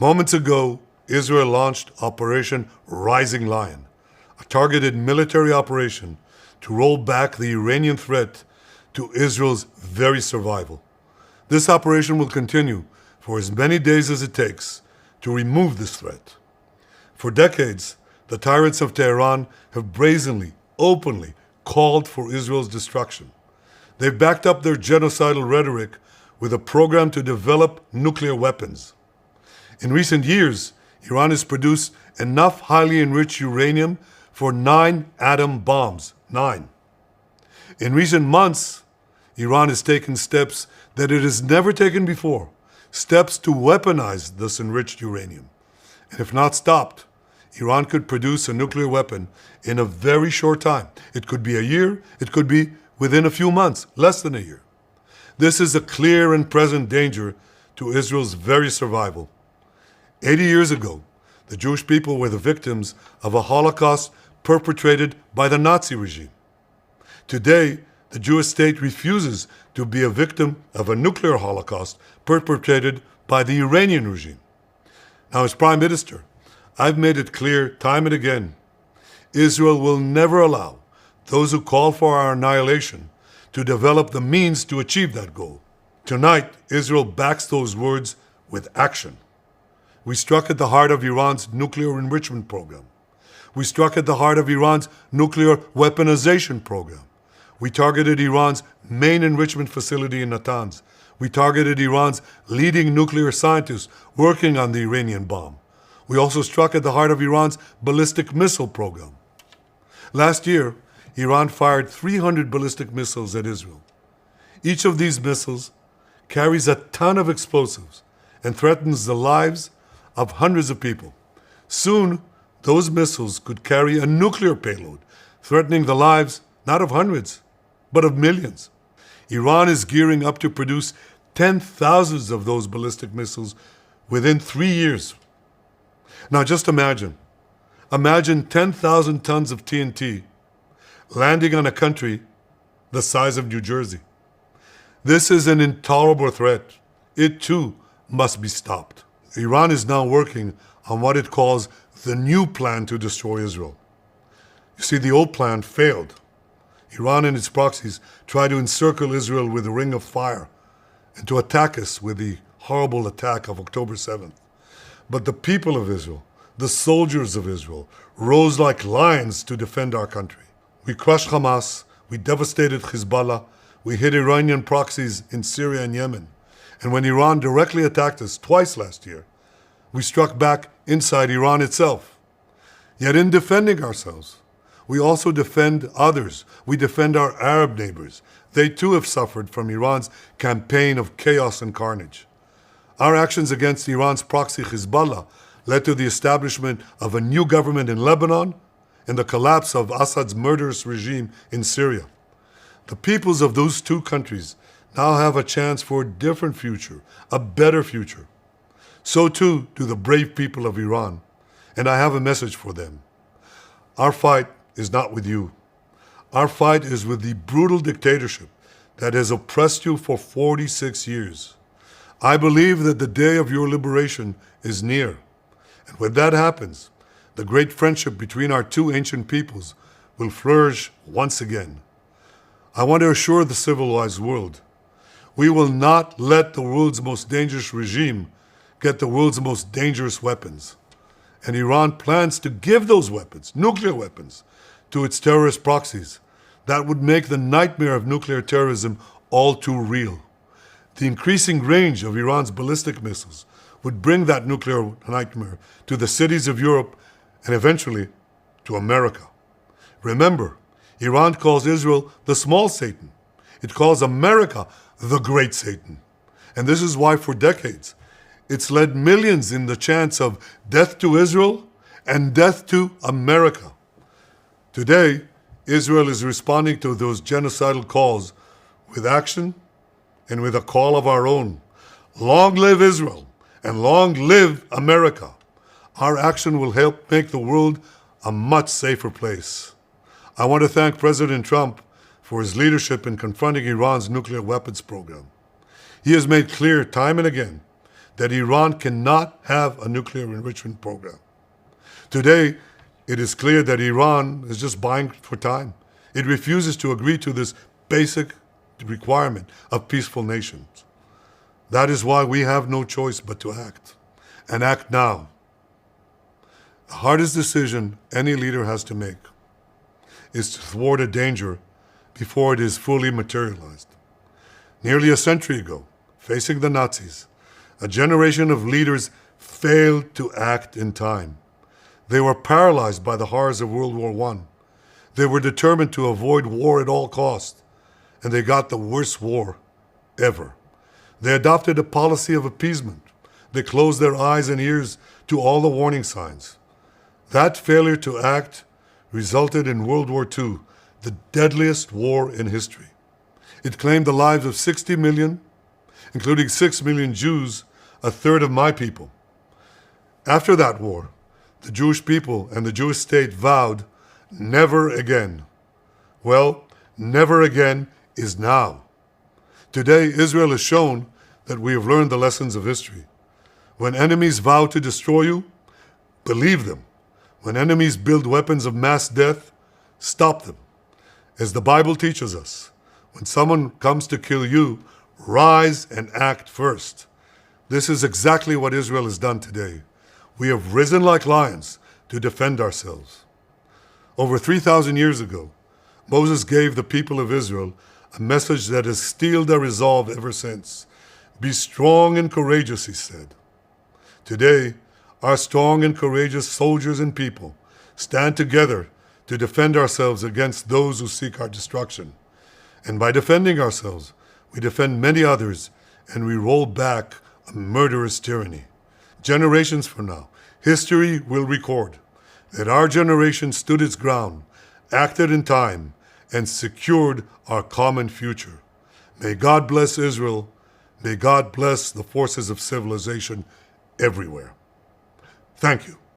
Moments ago, Israel launched Operation Rising Lion, a targeted military operation to roll back the Iranian threat to Israel's very survival. This operation will continue for as many days as it takes to remove this threat. For decades, the tyrants of Tehran have brazenly, openly called for Israel's destruction. They've backed up their genocidal rhetoric with a program to develop nuclear weapons. In recent years, Iran has produced enough highly enriched uranium for 9 atom bombs. 9. In recent months, Iran has taken steps that it has never taken before, steps to weaponize this enriched uranium. And if not stopped, Iran could produce a nuclear weapon in a very short time. It could be a year, it could be within a few months, less than a year. This is a clear and present danger to Israel's very survival. 80 years ago, the Jewish people were the victims of a Holocaust perpetrated by the Nazi regime. Today, the Jewish state refuses to be a victim of a nuclear Holocaust perpetrated by the Iranian regime. Now, as Prime Minister, I've made it clear time and again, Israel will never allow those who call for our annihilation to develop the means to achieve that goal. Tonight, Israel backs those words with action. We struck at the heart of Iran's nuclear enrichment program. We struck at the heart of Iran's nuclear weaponization program. We targeted Iran's main enrichment facility in Natanz. We targeted Iran's leading nuclear scientists working on the Iranian bomb. We also struck at the heart of Iran's ballistic missile program. Last year, Iran fired 300 ballistic missiles at Israel. Each of these missiles carries a ton of explosives and threatens the lives of hundreds of people. Soon, those missiles could carry a nuclear payload, threatening the lives not of hundreds, but of millions. Iran is gearing up to produce 10,000 of those ballistic missiles within 3 years. Now just imagine 10,000 tons of TNT landing on a country the size of New Jersey. This is an intolerable threat. It too must be stopped. Iran is now working on what it calls the new plan to destroy Israel. You see, the old plan failed. Iran and its proxies tried to encircle Israel with a ring of fire and to attack us with the horrible attack of October 7th. But the people of Israel, the soldiers of Israel, rose like lions to defend our country. We crushed Hamas, we devastated Hezbollah, we hit Iranian proxies in Syria and Yemen. And when Iran directly attacked us twice last year, we struck back inside Iran itself. Yet in defending ourselves, we also defend others. We defend our Arab neighbors. They too have suffered from Iran's campaign of chaos and carnage. Our actions against Iran's proxy Hezbollah led to the establishment of a new government in Lebanon and the collapse of Assad's murderous regime in Syria. The peoples of those two countries now have a chance for a different future, a better future. So too do the brave people of Iran, and I have a message for them. Our fight is not with you. Our fight is with the brutal dictatorship that has oppressed you for 46 years. I believe that the day of your liberation is near. And when that happens, the great friendship between our two ancient peoples will flourish once again. I want to assure the civilized world, we will not let the world's most dangerous regime get the world's most dangerous weapons. And Iran plans to give those weapons, nuclear weapons, to its terrorist proxies. That would make the nightmare of nuclear terrorism all too real. The increasing range of Iran's ballistic missiles would bring that nuclear nightmare to the cities of Europe and eventually to America. Remember, Iran calls Israel the small Satan. It calls America the great Satan. And this is why for decades, it's led millions in the chants of death to Israel and death to America. Today, Israel is responding to those genocidal calls with action and with a call of our own. Long live Israel and long live America. Our action will help make the world a much safer place. I want to thank President Trump for his leadership in confronting Iran's nuclear weapons program. He has made clear time and again that Iran cannot have a nuclear enrichment program. Today, it is clear that Iran is just buying for time. It refuses to agree to this basic requirement of peaceful nations. That is why we have no choice but to act, and act now. The hardest decision any leader has to make is to thwart a danger before it is fully materialized. Nearly a century ago, facing the Nazis, a generation of leaders failed to act in time. They were paralyzed by the horrors of World War I. They were determined to avoid war at all costs, and they got the worst war ever. They adopted a policy of appeasement. They closed their eyes and ears to all the warning signs. That failure to act resulted in World War II, the deadliest war in history. It claimed the lives of 60 million, including 6 million Jews, a third of my people. After that war, the Jewish people and the Jewish state vowed, never again. Well, never again is now. Today, Israel has shown that we have learned the lessons of history. When enemies vow to destroy you, believe them. When enemies build weapons of mass death, stop them. As the Bible teaches us, when someone comes to kill you, rise and act first. This is exactly what Israel has done today. We have risen like lions to defend ourselves. Over 3,000 years ago, Moses gave the people of Israel a message that has steeled their resolve ever since. Be strong and courageous, he said. Today, our strong and courageous soldiers and people stand together to defend ourselves against those who seek our destruction. And by defending ourselves, we defend many others, and we roll back a murderous tyranny. Generations from now, history will record that our generation stood its ground, acted in time, and secured our common future. May God bless Israel. May God bless the forces of civilization everywhere. Thank you.